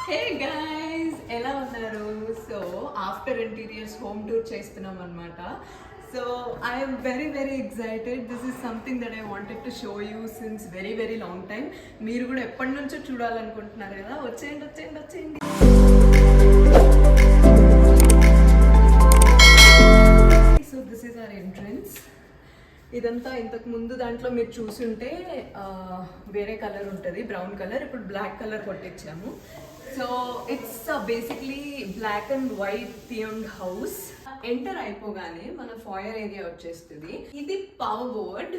హే guys, ఎలా ఉన్నారు? So after interiors home tour చేస్తున్నాం అనమాట. So I'm very excited. This is something that I wanted to show you since very long time. మీరు కూడా ఎప్పటి నుంచో చూడాలనుకుంటున్నారు కదా. వచ్చేయండి. So this is our entrance. ఇదంతా ఇంతకు ముందు దాంట్లో మీరు చూసుంటే వేరే కలర్ ఉంటుంది, బ్రౌన్ కలర్. ఇప్పుడు బ్లాక్ కలర్ కొట్టించాము. So it's basically black and white themed house. Enter అయిపోగానే మన ఫాయర్ ఏరియా వచ్చేస్తుంది. ఇది పవర్ బోర్డ్.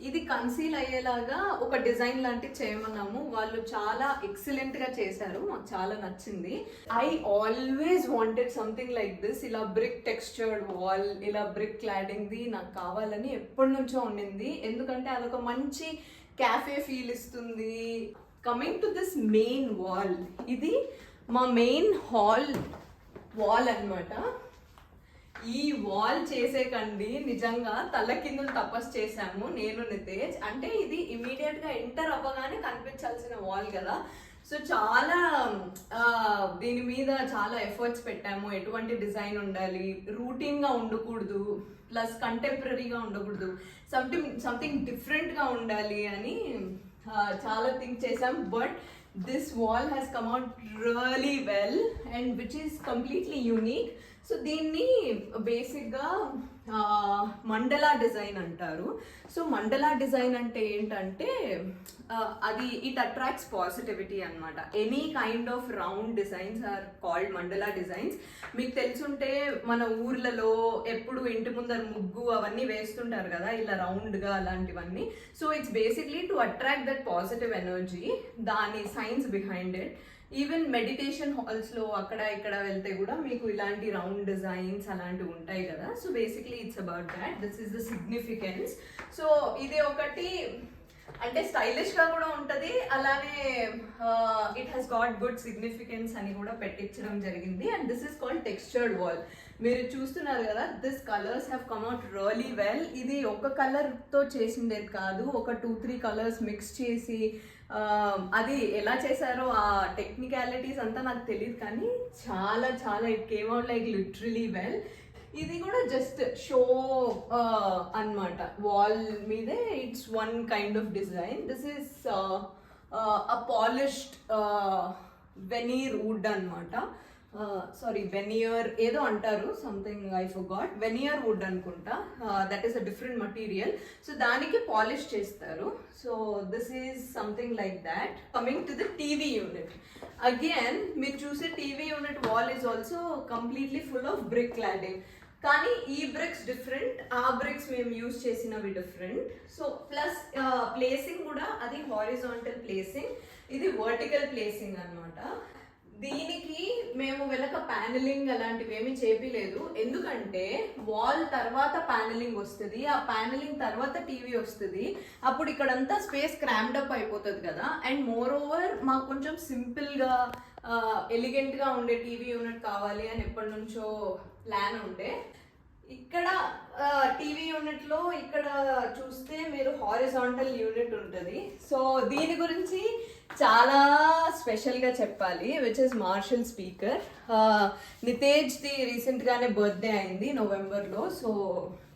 ఇది కన్సీల్ అయ్యేలాగా ఒక డిజైన్ లాంటివి చేయమన్నాము. వాళ్ళు చాలా ఎక్సలెంట్ గా చేశారు, మాకు చాలా నచ్చింది. I always wanted something like this. ఇలా బ్రిక్ టెక్స్చర్డ్ వాల్, ఇలా బ్రిక్ క్లాడింగ్ ది నాకు కావాలని ఎప్పటి నుంచో ఉండింది. ఎందుకంటే అదొక మంచి క్యాఫే ఫీల్ ఇస్తుంది. Coming to this main wall, ఇది మా మెయిన్ హాల్ వాల్ అన్నమాట. ఈ వాల్ చేసేకండి నిజంగా తల కిందులు తపస్సు చేశాము నేను, నితేజ్. అంటే ఇది ఇమీడియట్ గా ఎంటర్ అవ్వగానే కనిపించాల్సిన వాల్ కదా. సో చాలా దీని మీద చాలా ఎఫర్ట్స్ పెట్టాము. ఎటువంటి డిజైన్ ఉండాలి, రూటీన్ గా ఉండకూడదు, ప్లస్ కంటెంపరీగా ఉండకూడదు, సంథింగ్ డిఫరెంట్ గా ఉండాలి అని చాలా థింక్ చేసాం. But this wall has come out really well and which is completely unique. So దీన్ని బేసిక్గా మండలా డిజైన్ అంటారు. సో మండలా డిజైన్ అంటే ఏంటంటే అది ఇట్ అట్రాక్ట్స్ పాజిటివిటీ అనమాట. Any kind of round designs are called mandala designs. మీకు తెలుసుంటే మన ఊర్లలో ఎప్పుడు ఇంటి ముందర ముగ్గు అవన్నీ వేస్తుంటారు కదా, ఇలా రౌండ్గా అలాంటివన్నీ. So it's basically to attract that positive energy. దాని science behind it. Even meditation హాల్స్లో అక్కడ ఇక్కడ వెళ్తే కూడా మీకు ఇలాంటి రౌండ్ డిజైన్స్ అలాంటివి ఉంటాయి కదా. So basically it's about that. This is the significance. So ఇది ఒకటి అంటే స్టైలిష్గా కూడా ఉంటుంది, అలానే it has got good significance అని కూడా పెట్టించడం జరిగింది. And this is called textured wall. మీరు చూస్తున్నారు కదా, this colours have come out really well. ఇది ఒక కలర్తో చేసిండేది కాదు, ఒక 2-3 కలర్స్ మిక్స్ చేసి అది ఎలా చేశారో ఆ టెక్నికాలిటీస్ అంతా నాకు తెలియదు, కానీ చాలా it came out like literally well. ఇది కూడా జస్ట్ షో అన్నమాట, వాల్ మీదే. It's one kind of design. This is a polished veneer wood అనమాట. సారీ, వెనియర్ ఏదో అంటారు, something I forgot. Veneer wood అనుకుంటా. That is a different material. So దానికి polish చేస్తారు. So this is something like that. Coming to the TV unit, again మీరు చూసే TV unit wall is also completely full of brick cladding. కానీ ఈ bricks different, ఆ bricks మేము use చేసినవి different. So plus placing కూడా అది హారిజాంటల్ ప్లేసింగ్, ఇది వర్టికల్ ప్లేసింగ్ అనమాట. దీనికి మేము వెనక ప్యానలింగ్ అలాంటివి ఏమీ చేపిలేదు, ఎందుకంటే వాల్ తర్వాత ప్యానలింగ్ వస్తుంది, ఆ ప్యానలింగ్ తర్వాత టీవీ వస్తుంది. అప్పుడు ఇక్కడంతా స్పేస్ క్రామ్డ్ అప్ అయిపోతుంది కదా. అండ్ మోర్ ఓవర్ మాకు కొంచెం సింపుల్గా ఎలిగెంట్గా ఉండే టీవీ యూనిట్ కావాలి అని ఎప్పటి నుంచో ప్లాన్ ఉండే. ఇక్కడ టీవీ యూనిట్లో ఇక్కడ చూస్తే మీరు హారిజాంటల్ యూనిట్ ఉంటుంది. సో దీని గురించి చాలా స్పెషల్గా చెప్పాలి, విచ్ ఇస్ మార్షల్ స్పీకర్. నితేజ్ది రీసెంట్గానే బర్త్డే అయింది నవంబర్లో. సో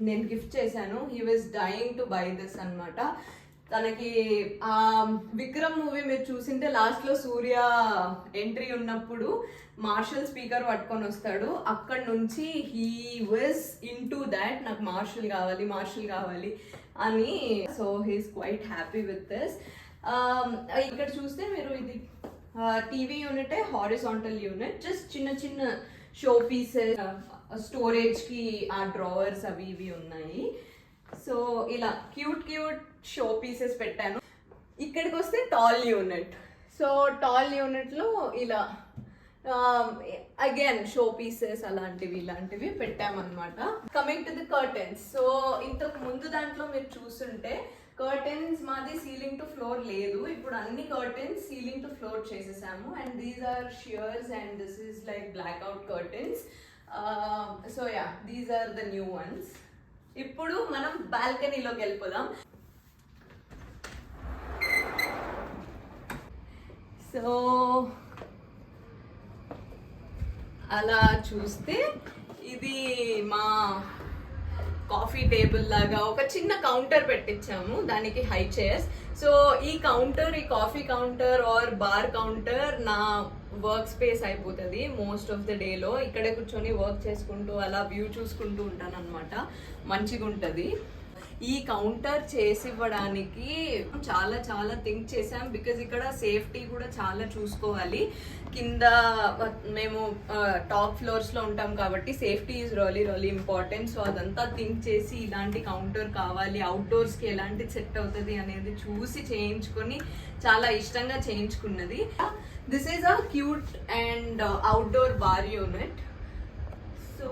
నేను గిఫ్ట్ చేశాను. He was dying to buy this అనమాట. తనకి విక్రమ్ మూవీ మీరు చూసింటే లాస్ట్లో సూర్య ఎంట్రీ ఉన్నప్పుడు మార్షల్ స్పీకర్ పట్టుకొని వస్తాడు. అక్కడ నుంచి he was into that, నాకు మార్షల్ కావాలి అని. So he's quite happy with this. ఇక్కడ చూస్తే మీరు ఇది టీవీ యూనిటే, హారిజాంటల్ యూనిట్. జస్ట్ చిన్న షో పీసెస్, స్టోరేజ్కి ఆ డ్రావర్స్ అవి ఇవి ఉన్నాయి. సో ఇలా క్యూట్ షో పీసెస్ పెట్టాను. ఇక్కడికి వస్తే టాల్ యూనిట్. సో టాల్ యూనిట్లో ఇలా అగైన్ షో పీసెస్ ఇలాంటివి పెట్టామన్నమాట. Coming to the curtains. So ఇంతకు ముందు దాంట్లో మీరు చూస్తుంటే కర్టెన్స్ మాది సీలింగ్ టు ఫ్లోర్ లేదు. ఇప్పుడు అన్ని కర్టెన్స్ సీలింగ్ టు ఫ్లోర్ చేసేసాము. And these are sheers and this is like blackout curtains. So yeah, these are the new ones. ఇప్పుడు మనం బాల్కనీలోకి వెళ్ళిపోదాం. సో అలా చూస్తే ఇది మా కాఫీ టేబుల్ లాగా ఒక చిన్న కౌంటర్ పెట్టించాము, దానికి హై చైర్స్. సో ఈ coffee counter or bar counter నా వర్క్ స్పేస్ అయిపోతుంది మోస్ట్ ఆఫ్ ద డేలో. ఇక్కడే కూర్చొని వర్క్ చేసుకుంటూ అలా వ్యూ చూసుకుంటూ ఉంటాను అనమాట. మంచిగా ఉంటుంది. ఈ కౌంటర్ చేసి ఇవ్వడానికి చాలా చాలా థింక్ చేసాం, బికాజ్ ఇక్కడ సేఫ్టీ కూడా చాలా చూసుకోవాలి. కింద మేము టాప్ ఫ్లోర్స్లో ఉంటాం కాబట్టి safety is really important. So అదంతా థింక్ చేసి ఇలాంటి కౌంటర్ కావాలి, అవుట్డోర్స్కి ఎలాంటి సెట్ అవుతుంది అనేది చూసి చేయించుకొని చాలా ఇష్టంగా చేయించుకున్నది. This is a cute and outdoor bar unit. So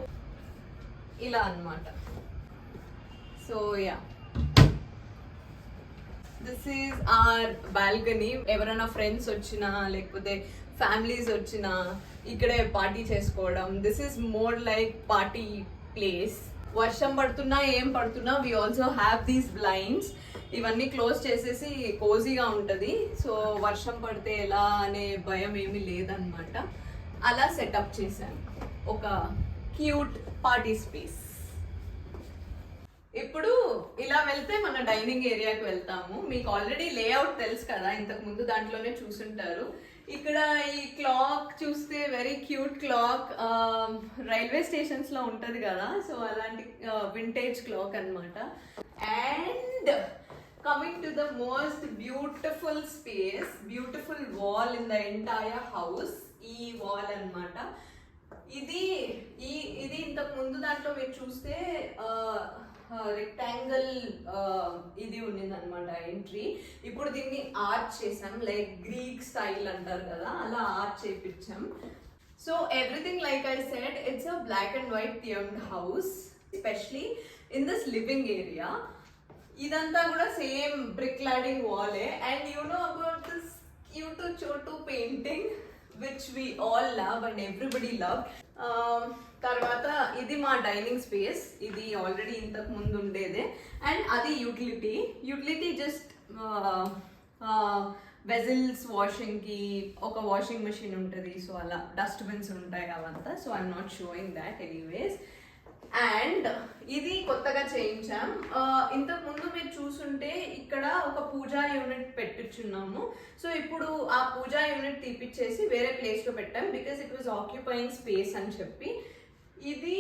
ఇలా అన్నమాట. So yeah, this is our balcony. ఎవరైనా ఫ్రెండ్స్ వచ్చినా లేకపోతే ఫ్యామిలీస్ వచ్చినా ఇక్కడే పార్టీ చేసుకోవడం. This is more like party place. వర్షం పడుతున్నా ఏం పడుతున్నా we also have these blinds. ఇవన్నీ క్లోజ్ చేసేసి కోజీగా ఉంటుంది. సో వర్షం పడితే ఎలా అనే భయం ఏమీ లేదనమాట. అలా సెటప్ చేశాను ఒక క్యూట్ పార్టీ స్పేస్. ఇప్పుడు ఇలా వెళ్తే మన డైనింగ్ ఏరియాకి వెళ్తాము. మీకు ఆల్రెడీ లేఅవుట్ తెలుసు కదా, ఇంతకు ముందు దాంట్లోనే చూసుంటారు. ఇక్కడ ఈ క్లాక్ చూస్తే very cute clock, railway stations లో ఉంటది కదా, సో అలాంటి వింటేజ్ క్లాక్ అన్నమాట. And coming to the most beautiful space, beautiful wall in the entire house, ఈ వాల్ అన్నమాట. ఇది ఇంతకు ముందు దాంట్లో మీరు చూస్తే రెక్టాంగిల్ ఇది ఉన్నింది అనమాట ఎంట్రీ. ఇప్పుడు దీన్ని ఆర్చ్ చేసాం, లైక్ గ్రీక్ స్టైల్ అంటారు కదా, అలా ఆర్చ్ చేయించాం. So everything like I said, it's a black and white themed house, especially in this living area. ఇదంతా కూడా సేమ్ బ్రిక్ క్లాడింగ్ వాలే. And you know about this cute చోటు painting which we all love and everybody love. తర్వాత ఇది మా dining space. ఇది already ఇంతకు ముందు ఉండేదే. అండ్ అది యూటిలిటీ జస్ట్ వెజిల్స్ వాషింగ్కి ఒక వాషింగ్ మెషిన్ ఉంటుంది. సో అలా డస్ట్బిన్స్ ఉంటాయి అవంతా. So I'm not showing that anyways. And ఇది కొత్తగా చేయించాం. ఇంతకు ముందు మీరు చూసుంటే ఇక్కడ ఒక పూజా యూనిట్ పెట్టించున్నాము. సో ఇప్పుడు ఆ పూజా యూనిట్ తీపిచ్చేసి వేరే ప్లేస్లో పెట్టాం, because it was occupying space అని చెప్పి. ఇది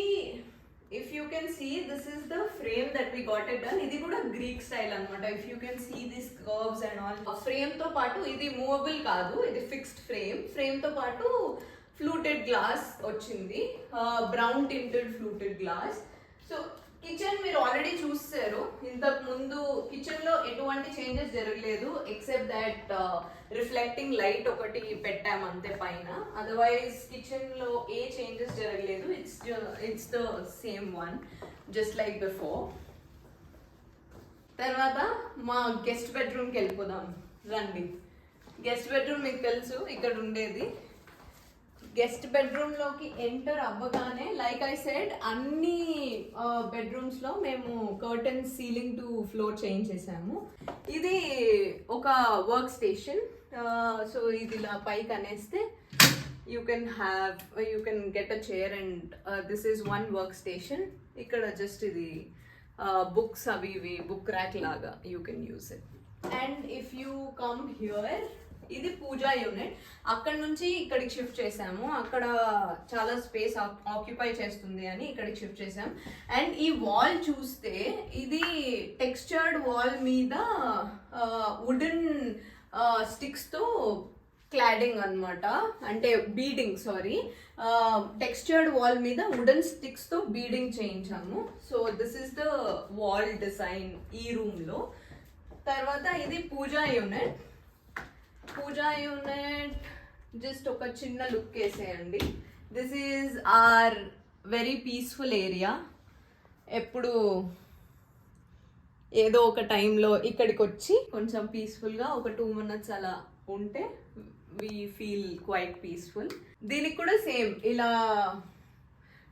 if you can see, this is the frame that we got it done. ఇది కూడా గ్రీక్ స్టైల్ అనమాట. If you can see this curves and all. Frame తో పాటు ఇది మూవబుల్ కాదు, ఇది ఫిక్స్డ్ ఫ్రేమ్ తో పాటు ఫ్లూటెడ్ గ్లాస్ వచ్చింది, brown tinted fluted glass. So kitchen మీరు ఆల్రెడీ చూసారు. ఇంతకు ముందు కిచెన్ లో ఎటువంటి చేంజెస్ జరగలేదు, ఎక్సెప్ట్ దట్ రిఫ్లెక్టింగ్ లైట్ ఒకటి పెట్టాము అంతే పైన. అదర్వైజ్ కిచెన్ లో ఏ చేంజెస్ జరగలేదు. It's the same one, just like before. తర్వాత మా గెస్ట్ బెడ్రూమ్కి వెళ్ళిపోదాం రండి. గెస్ట్ బెడ్రూమ్ మీకు తెలుసు ఇక్కడ ఉండేది. గెస్ట్ బెడ్రూమ్లోకి ఎంటర్ అవ్వగానే, లైక్ ఐ సెడ్, అన్ని బెడ్రూమ్స్లో మేము curtains ceiling to floor change చేసాము. ఇది ఒక వర్క్ స్టేషన్. సో ఇది ఇలా పైకి అనేస్తే you can get a chair and this is one work station. ఇక్కడ జస్ట్ ఇది బుక్స్ అవి ఇవి బుక్ ర్యాక్ లాగా you can use it. And if you come here, ఇది పూజా యూనిట్. అక్కడ నుంచి ఇక్కడికి షిఫ్ట్ చేసాము. అక్కడ చాలా స్పేస్ ఆక్యుపై చేస్తుంది అని ఇక్కడికి షిఫ్ట్ చేసాం. అండ్ ఈ వాల్ చూస్తే ఇది టెక్స్చర్డ్ వాల్ మీద వుడెన్ స్టిక్స్తో క్లాడింగ్ అనమాట, అంటే బీడింగ్, టెక్స్చర్డ్ వాల్ మీద వుడెన్ స్టిక్స్తో బీడింగ్ చేయించాము. So this is the wall design ఈ రూమ్లో. తర్వాత ఇది పూజా యూనిట్. జస్ట్ ఒక చిన్న లుక్ వేసేయండి. This is our very peaceful area. ఎప్పుడు ఏదో ఒక టైంలో ఇక్కడికి వచ్చి కొంచెం పీస్ఫుల్గా ఒక 2 minutes అలా ఉంటే వీ ఫీల్ క్వైట్ పీస్ఫుల్. దీనికి కూడా సేమ్ ఇలా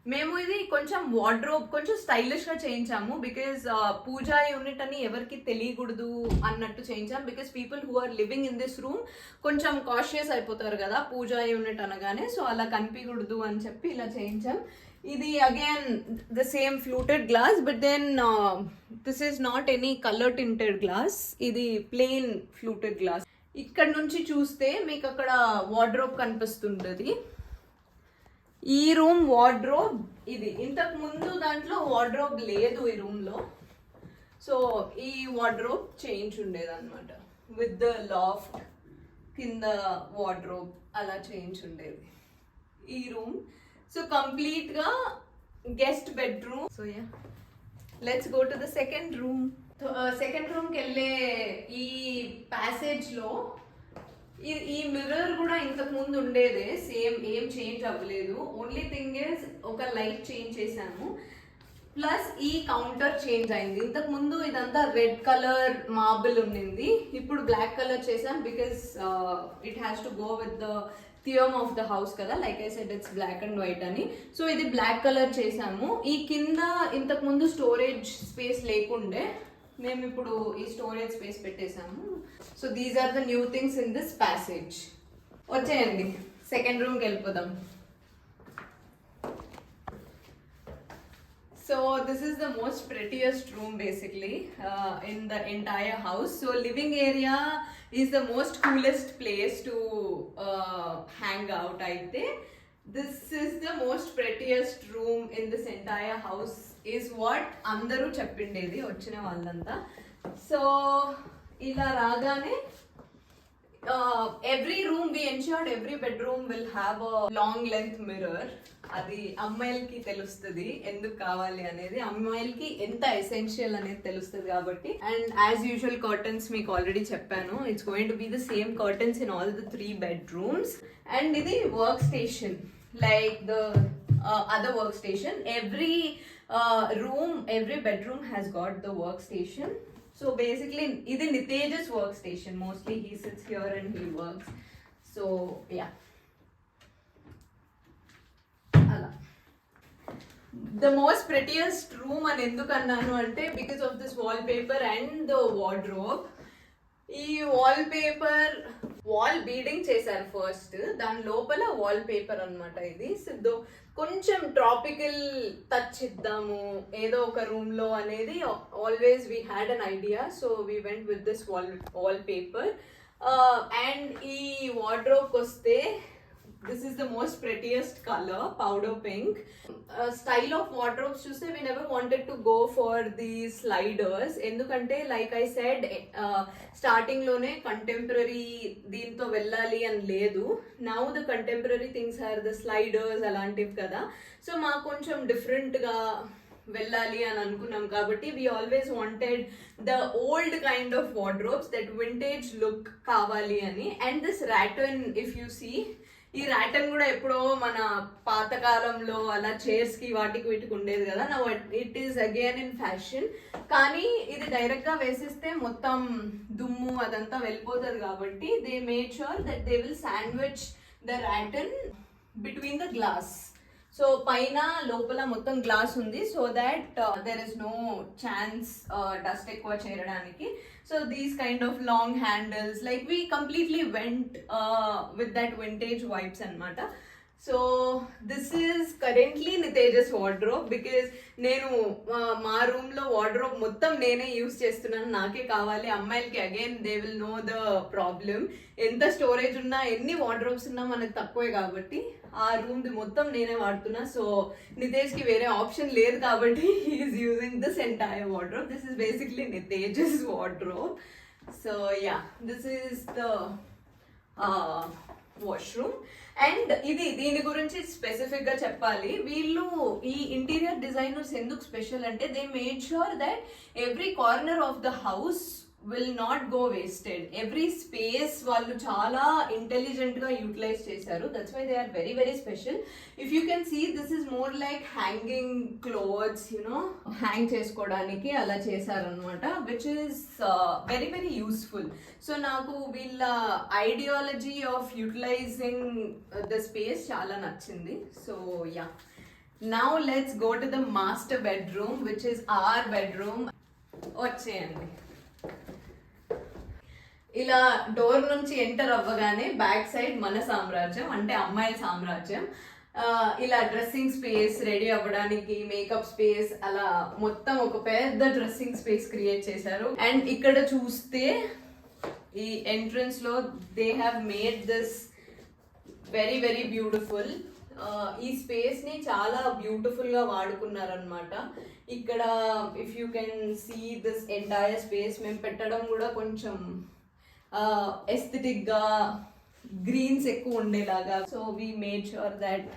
మేము ఇది కొంచెం వార్డ్రోబ్ కొంచెం స్టైలిష్ గా చేయించాము బికాజ్ పూజా యూనిట్ అని ఎవరికి తెలియకూడదు అన్నట్టు చేయించాం because people who are living in this room కొంచెం కాషియస్ అయిపోతారు కదా పూజా యూనిట్ అనగానే, సో అలా కనిపించకూడదు అని చెప్పి ఇలా చేయించాం. ఇది again the same fluted glass but then this is not any colour tinted glass, ఇది ప్లెయిన్ ఫ్లూటెడ్ గ్లాస్. ఇక్కడ నుంచి చూస్తే మీకు అక్కడ వార్డ్రోబ్ కనిపిస్తుంటది. ఈ రూమ్ వార్డ్రోబ్ ఇది. ఇంతకు ముందు దాంట్లో వార్డ్రోబ్ లేదు ఈ రూమ్ లో, సో ఈ వార్డ్రోబ్ చేంజ్ ఉండేది అనమాట విత్ ద లాఫ్ట్ కింద వార్డ్రోబ్ అలా చేంజ్ ఉండేది ఈ రూమ్. సో కంప్లీట్ గా guest bedroom. So yeah, let's go to the second room. Second room కి వెళ్ళే ఈ ప్యాసేజ్ లో ఈ మిర్రర్ కూడా ఇంతకు ముందు ఉండేదే, సేమ్ ఏం చేంజ్ అవ్వలేదు. ఓన్లీ థింగ్ ఇస్ ఒక లైట్ చేంజ్ చేశాము, ప్లస్ ఈ కౌంటర్ చేంజ్ అయింది. ఇంతకు ముందు ఇదంతా రెడ్ కలర్ మార్బుల్ ఉండింది, ఇప్పుడు బ్లాక్ కలర్ చేసాం because it has to go with the theme of the house కదా, like I said it's black and white అని. సో ఇది బ్లాక్ కలర్ చేసాము. ఈ కింద ఇంతకు ముందు స్టోరేజ్ స్పేస్ లేకుండే, మేము ఇప్పుడు ఈ స్టోరేజ్ స్పేస్ పెట్టేసాము. So these are the new things in this passage. వచ్చేయండి సెకండ్ రూమ్కి వెళ్ళిపోదాం. So this is the most prettiest room basically in the entire house. So living area is the most coolest place to hang out. Aithe this is the most prettiest room in this entire house is what andaru cheppindedi ochina vallanta. So ila ragane every room we ensured every bedroom will have a long length mirror. అది అమ్మాయిలకి తెలుస్తుంది ఎందుకు కావాలి అనేది, అమ్మాయిలకి ఎంత essential అనేది తెలుస్తుంది కాబట్టి. అండ్ యాజ్ యూజువల్ కర్టన్స్ మీకు ఆల్రెడీ చెప్పాను, it's going to be the same curtains in all the 3 bedrooms. And ఇది work station like the other work station. Every room every bedroom has got the work station. So basically ఇది నితేజస్ work station, mostly he sits here and he works. So yeah, the most prettiest room అని ఎందుకు అన్నాను అంటే because of this wallpaper and the wardrobe. ఈ wall paper wall beading చేశారు first, దాని లోపల వాల్ పేపర్ అనమాట ఇది. సో కొంచెం ట్రాపికల్ టచ్ ఇద్దాము ఏదో ఒక రూమ్ లో అనేది always we had an idea. So we went with this wallpaper. And ఈ వార్డ్రోబ్కి వస్తే this is the most prettiest color, powder pink. Style of wardrobes చూస్తే we never wanted to go for these sliders ఎందుకంటే like I said starting లోనే contemporary దీంతో వెళ్ళాలి అని లేదు. Now the contemporary things are the sliders అలాంటివి కదా, so మాకు కొంచెం డిఫరెంట్ గా వెళ్ళాలి అని అనుకున్నాం కాబట్టి we always wanted the old kind of wardrobes, that vintage look కావాలి అని. And this rattan, if you see, ఈ ర్యాటన్ కూడా ఎప్పుడో మన పాతకాలంలో అలా చైర్స్ కి వాటికి వీటికి ఉండేది కదా, నా it is again in fashion. కానీ ఇది డైరెక్ట్ గా వేసేస్తే మొత్తం దుమ్ము అదంతా వెళ్ళిపోతుంది కాబట్టి they made sure that they will sandwich the rattan between the glass. So పైన లోపల మొత్తం గ్లాస్ ఉంది, so that there is no chance dust ఎక్కువ చేరడానికి. So these kind of long handles, like we completely went with that vintage vibes అనమాట. So this is currently నితేజస్ wardrobe because నేను మా రూమ్ లో వార్డ్రోబ్ మొత్తం నేనే యూస్ చేస్తున్నాను, నాకే కావాలి. అమ్మాయిలకి again they will know the problem, ఎంత స్టోరేజ్ ఉన్నా ఎన్ని వార్డ్రోబ్స్ ఉన్నా మనకు తక్కువే కాబట్టి ఆ రూమ్ ది మొత్తం నేనే వాడుతున్నా. సో నితేష్ కి వేరే ఆప్షన్ లేదు కాబట్టి he is using this entire wardrobe. This is basically నితేజస్ wardrobe. So yeah, this is the washroom. And ఇది దీని గురించి స్పెసిఫిక్ గా చెప్పాలి, వీళ్ళు ఈ ఇంటీరియర్ డిజైనర్స్ ఎందుకు స్పెషల్ అంటే they made sure that every corner of the house will not go wasted. Every space వాళ్ళు చాలా ఇంటెలిజెంట్ గా యూటిలైజ్ చేశారు, that's why they are very very special. If you can see this is more like hanging clothes, you know hang చేసుకోవడానికి అలా చేశారనమాట, which is very very useful. So నాకు వీళ్ళ ideology of utilising the space చాలా నచ్చింది. So yeah, now let's go to the master bedroom which is our bedroom. వచ్చేయండి. ఇలా door నుంచి ఎంటర్ అవ్వగానే బ్యాక్ సైడ్ మన సామ్రాజ్యం, అంటే అమ్మాయిల సామ్రాజ్యం. ఇలా డ్రెస్సింగ్ స్పేస్, రెడీ అవ్వడానికి మేకప్ స్పేస్, అలా మొత్తం ఒక పెద్ద డ్రెస్సింగ్ స్పేస్ క్రియేట్ చేశారు. అండ్ ఇక్కడ చూస్తే ఈ ఎంట్రన్స్ లో they have made this very very beautiful. ఈ స్పేస్ ని చాలా బ్యూటిఫుల్ గా వాడుకున్నారనమాట. ఇక్కడ if you can see this entire space మేము పెట్టడం కూడా కొంచెం ఎస్థెటిక్ గా గ్రీన్స్ ఎక్కువ ఉండేలాగా. So we made sure that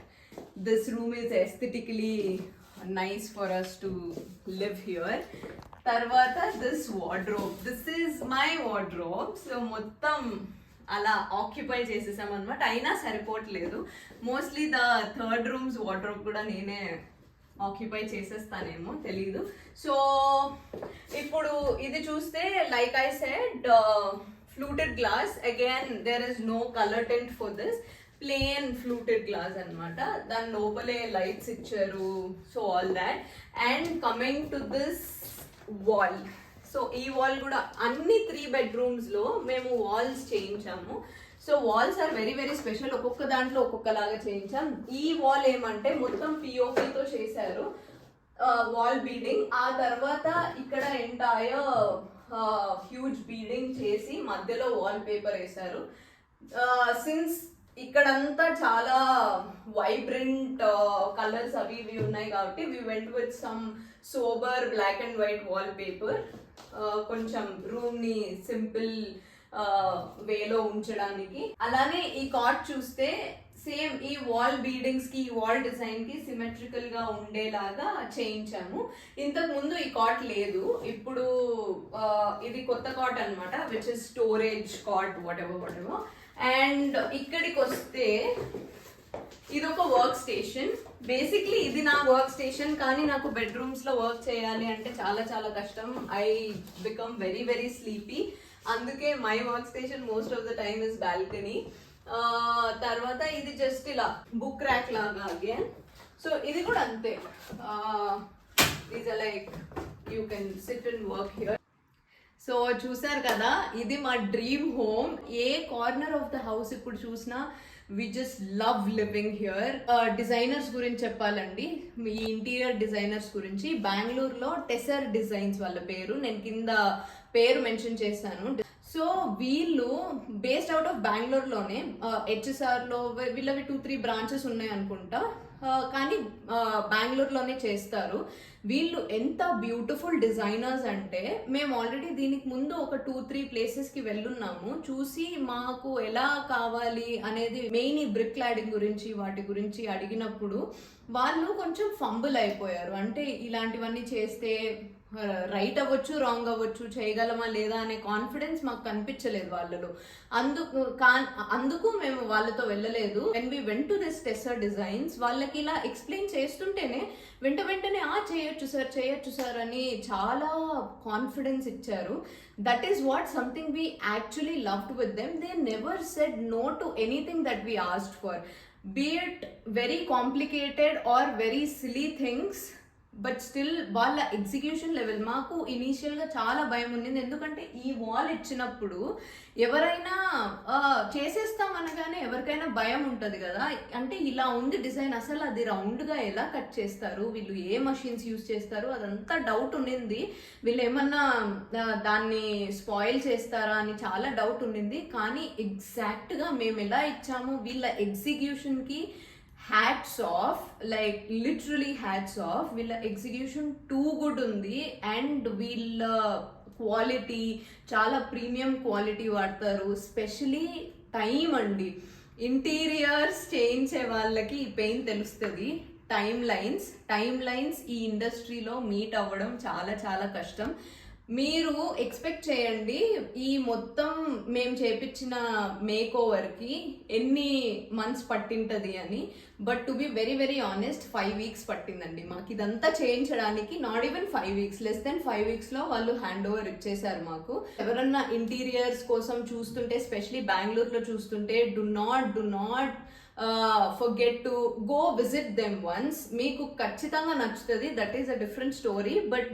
this room is aesthetically nice for us to live here. తర్వాత this wardrobe, this is my wardrobe. So మొత్తం అలా ఆక్యుపై చేసేసాం అనమాట. అయినా సరిపోవట్లేదు. Mostly the third rooms wardrobe కూడా నేనే ఆక్యుపై చేసేస్తానేమో, తెలీదు. సో ఇప్పుడు ఇది చూస్తే like I said fluted glass. Again there is no colour tent for this, plain fluted glass అనమాట. దాని లోపలే లైట్స్ ఇచ్చారు. So all that. And coming to this wall, so ఈ వాల్ కూడా అన్ని 3 bedrooms లో మేము వాల్స్ చేయించాము. So walls are very very special. ఒక్కొక్క దాంట్లో ఒక్కొక్కలాగా చేయించాం. ఈ వాల్ ఏమంటే మొత్తం పిఓపితో చేశారు, వాల్ బీడింగ్. ఆ తర్వాత ఇక్కడ ఎంటైర్ హ్యూజ్ బీడింగ్ చేసి మధ్యలో వాల్ పేపర్ వేశారు. సిన్స్ ఇక్కడంతా చాలా వైబ్రెంట్ కలర్స్ అవి ఇవి ఉన్నాయి కాబట్టి we went with some sober black and white wallpaper. కొంచెం రూమ్ ని సింపుల్ వేలో ఉంచడానికి. అలానే ఈ కాట్ చూస్తే సేమ్ ఈ వాల్ బీడింగ్స్ కి, ఈ వాల్ డిజైన్ కి సిమెట్రికల్ గా ఉండేలాగా చేయించాము. ఇంతకు ముందు ఈ కాట్ లేదు, ఇప్పుడు ఇది కొత్త కాట్ అన్నమాట, which is storage cot, whatever. అండ్ ఇక్కడికి వస్తే ఇది ఒక వర్క్ స్టేషన్. బేసిక్లీ ఇది నా వర్క్ స్టేషన్, కానీ నాకు బెడ్రూమ్స్ లో వర్క్ చేయాలి అంటే చాలా చాలా కష్టం. I become very very sleepy. అందుకే my work station most of the time is balcony. తర్వాత ఇది జస్ట్ ఇలా బుక్ ర్యాక్ లాగా అగైన్. సో ఇది కూడా అంతే, is like you can sit and work here. So చూసారు కదా, ఇది మా dream home. A corner of the house ఇప్పుడు చూసినా we just love living here. Designers గురించి చెప్పాలండి, ఈ ఇంటీరియర్ డిజైనర్స్ గురించి. బెంగళూరులో టెసర్ డిజైన్స్ వాళ్ళ పేరు, నేను కింద పేరు మెన్షన్ చేశాను. సో వీళ్ళు బేస్డ్ అవుట్ ఆఫ్ బెంగళూరులోనే, హెచ్ఎస్ఆర్లో వీళ్ళవి 2-3 బ్రాంచెస్ ఉన్నాయి అనుకుంటా, కానీ బెంగళూరులోనే చేస్తారు. వీళ్ళు ఎంత బ్యూటిఫుల్ డిజైనర్స్ అంటే, మేము ఆల్రెడీ దీనికి ముందు ఒక 2-3 ప్లేసెస్కి వెళ్ళున్నాము. చూసి మాకు ఎలా కావాలి అనేది, మెయిన్ ఈ బ్రిక్ ల్యాడింగ్ గురించి వాటి గురించి అడిగినప్పుడు వాళ్ళు కొంచెం ఫంబుల్ అయిపోయారు. అంటే ఇలాంటివన్నీ చేస్తే రైట్ అవ్వచ్చు, రాంగ్ అవ్వచ్చు, చేయగలమా లేదా అనే కాన్ఫిడెన్స్ మాకు కనిపించలేదు వాళ్ళలో. అందుకు మేము వాళ్ళతో వెళ్ళలేదు. When we went to this Tesser designs, వాళ్ళకి ఇలా ఎక్స్ప్లెయిన్ చేస్తుంటేనే వెంటనే చేయొచ్చు సార్ అని చాలా కాన్ఫిడెన్స్ ఇచ్చారు. That is what something we actually loved with them. They never said no to anything that we asked for, be it very complicated or very silly things. But still వాళ్ళ execution level, మాకు ఇనీషియల్గా చాలా భయం ఉండింది. ఎందుకంటే ఈ wall ఇచ్చినప్పుడు ఎవరైనా చేసేస్తాం అనగానే ఎవరికైనా భయం ఉంటుంది కదా. అంటే ఇలా ఉంది డిజైన్, అసలు అది రౌండ్గా ఎలా కట్ చేస్తారు, వీళ్ళు ఏ మషిన్స్ యూజ్ చేస్తారు, అదంతా డౌట్ ఉండింది. వీళ్ళు ఏమన్నా దాన్ని స్పాయిల్ చేస్తారా అని చాలా డౌట్ ఉండింది. కానీ ఎగ్జాక్ట్గా మేము ఎలా ఇచ్చామో వీళ్ళ ఎగ్జిక్యూషన్కి hats off, like literally hats off. వీళ్ళ ఎగ్జిక్యూషన్ టూ గుడ్ ఉంది. అండ్ వీళ్ళ క్వాలిటీ చాలా ప్రీమియం క్వాలిటీ వాడతారు. స్పెషలీ టైం అండి, ఇంటీరియర్స్ చేయించే వాళ్ళకి ఈ పెయిన్ తెలుస్తుంది. టైం లైన్స్ ఈ ఇండస్ట్రీలో మీట్ అవ్వడం చాలా చాలా కష్టం. మీరు ఎక్స్పెక్ట్ చేయండి ఈ మొత్తం మేము చేపించిన మేక్ ఓవర్కి ఎన్ని మంత్స్ పట్టింటది అని. But to be very very honest 5 weeks పట్టిందండి మాకు ఇదంతా చేయించడానికి. Not even 5 weeks, less than 5 weeksలో వాళ్ళు హ్యాండ్ ఓవర్ ఇచ్చేసారు మాకు. ఎవరన్నా ఇంటీరియర్స్ కోసం చూస్తుంటే, స్పెషలీ బెంగళూరులో చూస్తుంటే, do not forget to go visit them once. మీకు ఖచ్చితంగా నచ్చుతుంది, that is a different story, but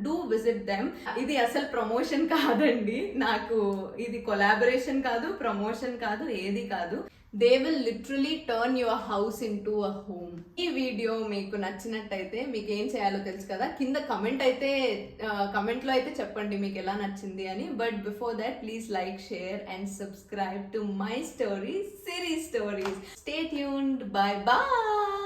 do visit them. ఇది అసలు ప్రమోషన్ కాదండి, నాకు ఇది కొలాబరేషన్ కాదు, ప్రమోషన్ కాదు, ఏది కాదు. They will literally turn your house in to a home. ఈ వీడియో మీకు నచ్చినట్టయితే మీకు ఏం చేయాలో తెలుసు కదా, కింద కమెంట్లో అయితే చెప్పండి మీకు ఎలా నచ్చింది అని. But before that please like, share and subscribe to my stories series stories. Stay tuned. Bye bye.